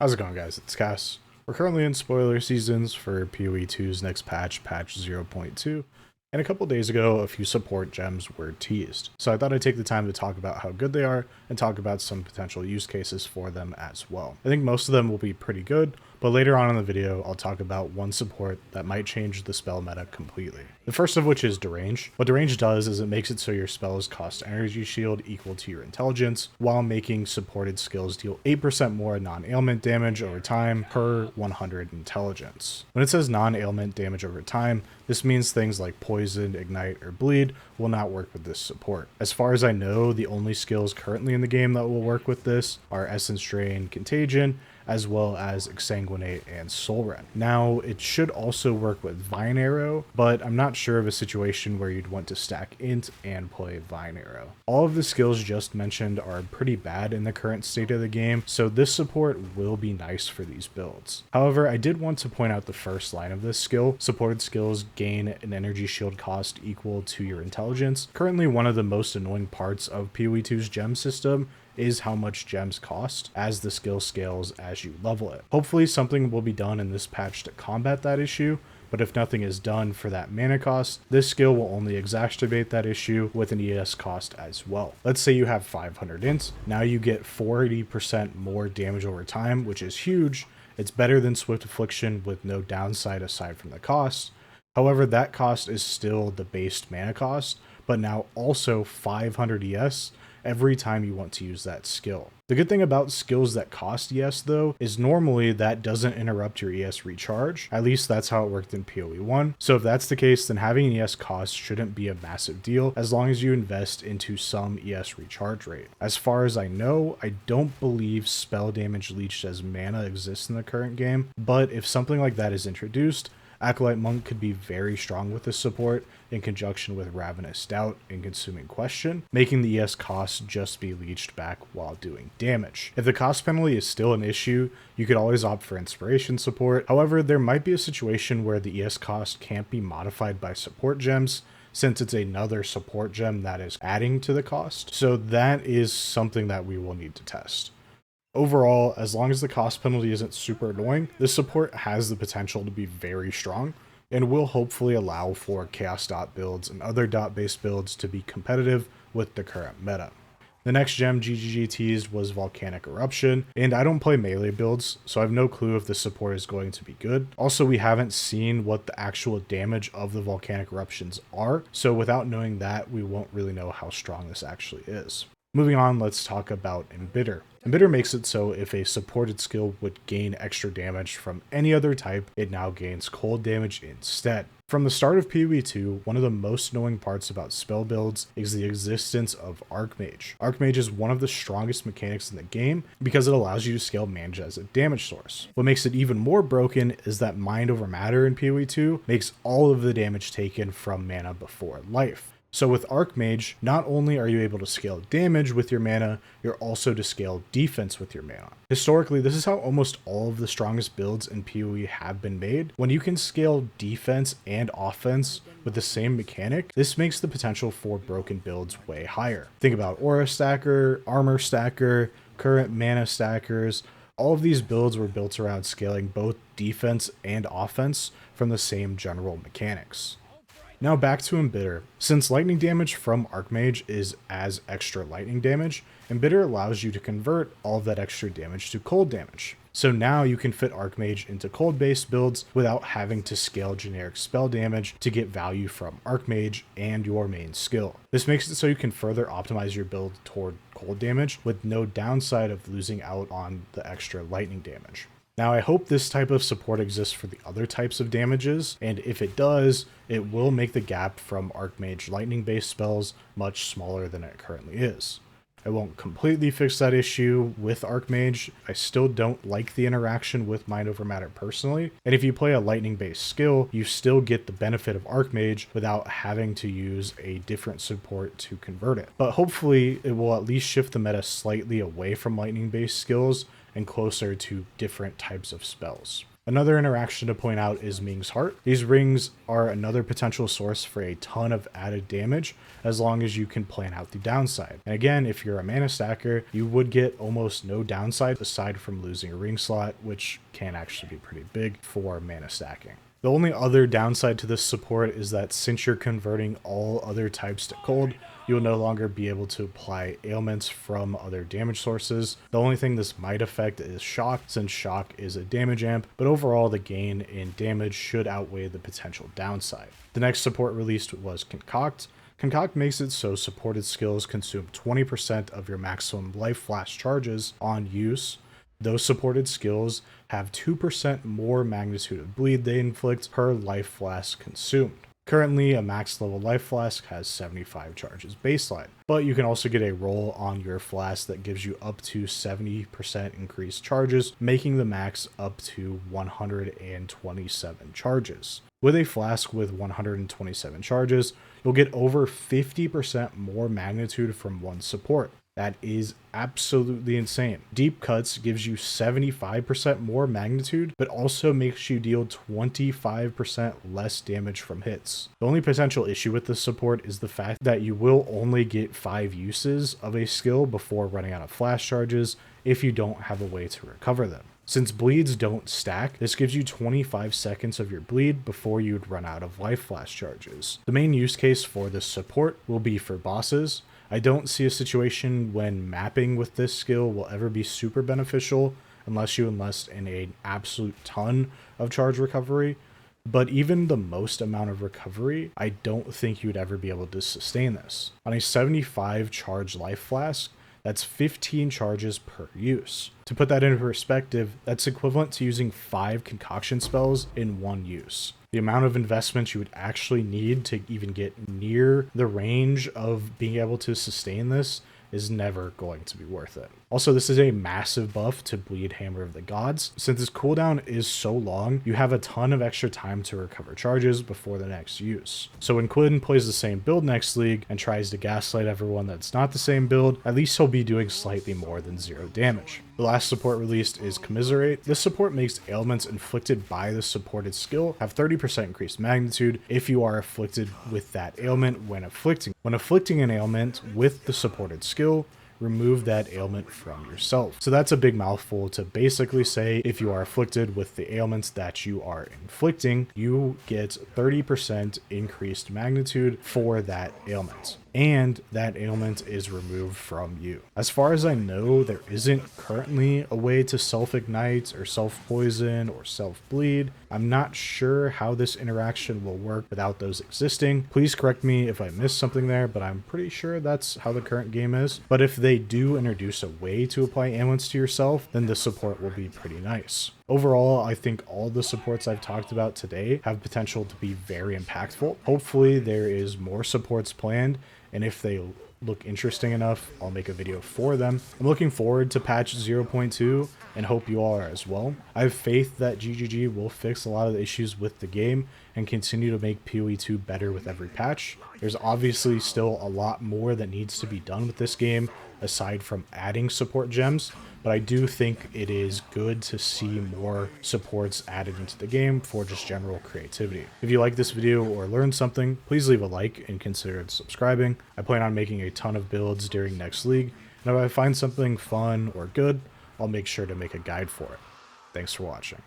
How's it going, guys? It's Cass. We're currently in spoiler seasons for PoE2's next patch, patch 0.2, and a couple days ago, a few support gems were teased. So I thought I'd take the time to talk about how good they are and talk about some potential use cases for them as well. I think most of them will be pretty good, but later on in the video, I'll talk about one support that might change the spell meta completely. The first of which is Derange. What Derange does is it makes it so your spells cost energy shield equal to your intelligence, while making supported skills deal 8% more non-ailment damage over time per 100 intelligence. When it says non-ailment damage over time, this means things like poison, ignite, or bleed will not work with this support. As far as I know, the only skills currently in the game that will work with this are Essence Drain, Contagion, as well as Exsanguinate and Soul Rend. Now, it should also work with Vine Arrow, but I'm not sure of a situation where you'd want to stack Int and play Vine Arrow. All of the skills just mentioned are pretty bad in the current state of the game, so this support will be nice for these builds. However, I did want to point out the first line of this skill. Supported skills gain an energy shield cost equal to your intelligence. Currently, one of the most annoying parts of PoE2's gem system is how much gems cost as the skill scales as you level it. Hopefully something will be done in this patch to combat that issue, but if nothing is done for that mana cost, this skill will only exacerbate that issue with an ES cost as well. Let's say you have 500 ints, now you get 40% more damage over time, which is huge. It's better than Swift Affliction with no downside aside from the cost. However, that cost is still the based mana cost, but now also 500 ES every time you want to use that skill. The good thing about skills that cost ES though is normally that doesn't interrupt your ES recharge. At least that's how it worked in PoE1. So if that's the case, then having an ES cost shouldn't be a massive deal as long as you invest into some ES recharge rate. As far as I know, I don't believe spell damage leached as mana exists in the current game, but if something like that is introduced, Acolyte Monk could be very strong with this support in conjunction with Ravenous Doubt and Consuming Question, making the ES cost just be leached back while doing damage. If the cost penalty is still an issue, you could always opt for Inspiration Support. However, there might be a situation where the ES cost can't be modified by support gems, since it's another support gem that is adding to the cost. So that is something that we will need to test. Overall, as long as the cost penalty isn't super annoying, this support has the potential to be very strong and will hopefully allow for chaos dot builds and other dot based builds to be competitive with the current meta. The next gem GGG teased was Volcanic Eruption, and I don't play melee builds, so I have no clue if this support is going to be good. Also, we haven't seen what the actual damage of the Volcanic Eruptions are, so without knowing that, we won't really know how strong this actually is. Moving on, let's talk about Embitter. Embitter makes it so if a supported skill would gain extra damage from any other type, it now gains cold damage instead. From the start of PoE2, one of the most annoying parts about spell builds is the existence of Archmage. Archmage is one of the strongest mechanics in the game because it allows you to scale mana as a damage source. What makes it even more broken is that Mind over Matter in PoE2 makes all of the damage taken from mana before life. So with Archmage, not only are you able to scale damage with your mana, you're also to scale defense with your mana. Historically, this is how almost all of the strongest builds in PoE have been made. When you can scale defense and offense with the same mechanic, this makes the potential for broken builds way higher. Think about Aura Stacker, Armor Stacker, current mana stackers. All of these builds were built around scaling both defense and offense from the same general mechanics. Now back to Embitter. Since lightning damage from Archmage is as extra lightning damage, Embitter allows you to convert all of that extra damage to cold damage. So now you can fit Archmage into cold based builds without having to scale generic spell damage to get value from Archmage and your main skill. This makes it so you can further optimize your build toward cold damage with no downside of losing out on the extra lightning damage. Now, I hope this type of support exists for the other types of damages, and if it does, it will make the gap from Archmage lightning-based spells much smaller than it currently is. I won't completely fix that issue with Archmage. I still don't like the interaction with Mind over Matter personally, and if you play a lightning-based skill, you still get the benefit of Archmage without having to use a different support to convert it. But hopefully, it will at least shift the meta slightly away from lightning-based skills and closer to different types of spells. Another interaction to point out is Ming's Heart. These rings are another potential source for a ton of added damage as long as you can plan out the downside. And again, if you're a mana stacker, you would get almost no downside aside from losing a ring slot, which can actually be pretty big for mana stacking. The only other downside to this support is that since you're converting all other types to cold, you'll no longer be able to apply ailments from other damage sources. The only thing this might affect is shock, since shock is a damage amp, but overall the gain in damage should outweigh the potential downside. The next support released was Concoct. Concoct makes it so supported skills consume 20% of your maximum life flash charges on use. Those supported skills have 2% more magnitude of bleed they inflict per life flask consumed. Currently, a max level life flask has 75 charges baseline, but you can also get a roll on your flask that gives you up to 70% increased charges, making the max up to 127 charges. With a flask with 127 charges, you'll get over 50% more magnitude from one support. That is absolutely insane. Deep Cuts gives you 75% more magnitude, but also makes you deal 25% less damage from hits. The only potential issue with this support is the fact that you will only get 5 uses of a skill before running out of flash charges if you don't have a way to recover them. Since bleeds don't stack, this gives you 25 seconds of your bleed before you'd run out of life flash charges. The main use case for this support will be for bosses. I don't see a situation when mapping with this skill will ever be super beneficial unless you invest in an absolute ton of charge recovery, but even the most amount of recovery, I don't think you'd ever be able to sustain this. On a 75 charge life flask, that's 15 charges per use. To put that into perspective, that's equivalent to using 5 concoction spells in one use. The amount of investment you would actually need to even get near the range of being able to sustain this is never going to be worth it. Also, this is a massive buff to Bleed Hammer of the Gods. Since this cooldown is so long, you have a ton of extra time to recover charges before the next use. So when Quinn plays the same build next league and tries to gaslight everyone that's not the same build, at least he'll be doing slightly more than 0 damage. The last support released is Commiserate. This support makes ailments inflicted by the supported skill have 30% increased magnitude if you are afflicted with that ailment when afflicting. When afflicting an ailment with the supported skill, remove that ailment from yourself. So that's a big mouthful to basically say if you are afflicted with the ailments that you are inflicting, you get 30% increased magnitude for that ailment. And that ailment is removed from you. As far as I know, there isn't currently a way to self-ignite or self-poison or self-bleed. I'm not sure how this interaction will work without those existing. Please correct me if I missed something there, but I'm pretty sure that's how the current game is. But if they do introduce a way to apply ailments to yourself, then this support will be pretty nice. Overall, I think all the supports I've talked about today have potential to be very impactful. Hopefully there is more supports planned, and if they look interesting enough, I'll make a video for them. I'm looking forward to patch 0.2 and hope you all are as well. I have faith that GGG will fix a lot of the issues with the game and continue to make PoE2 better with every patch. There's obviously still a lot more that needs to be done with this game aside from adding support gems, but I do think it is good to see more supports added into the game for just general creativity. If you like this video or learned something, please leave a like and consider subscribing. I plan on making a ton of builds during next league, and if I find something fun or good, I'll make sure to make a guide for it. Thanks for watching.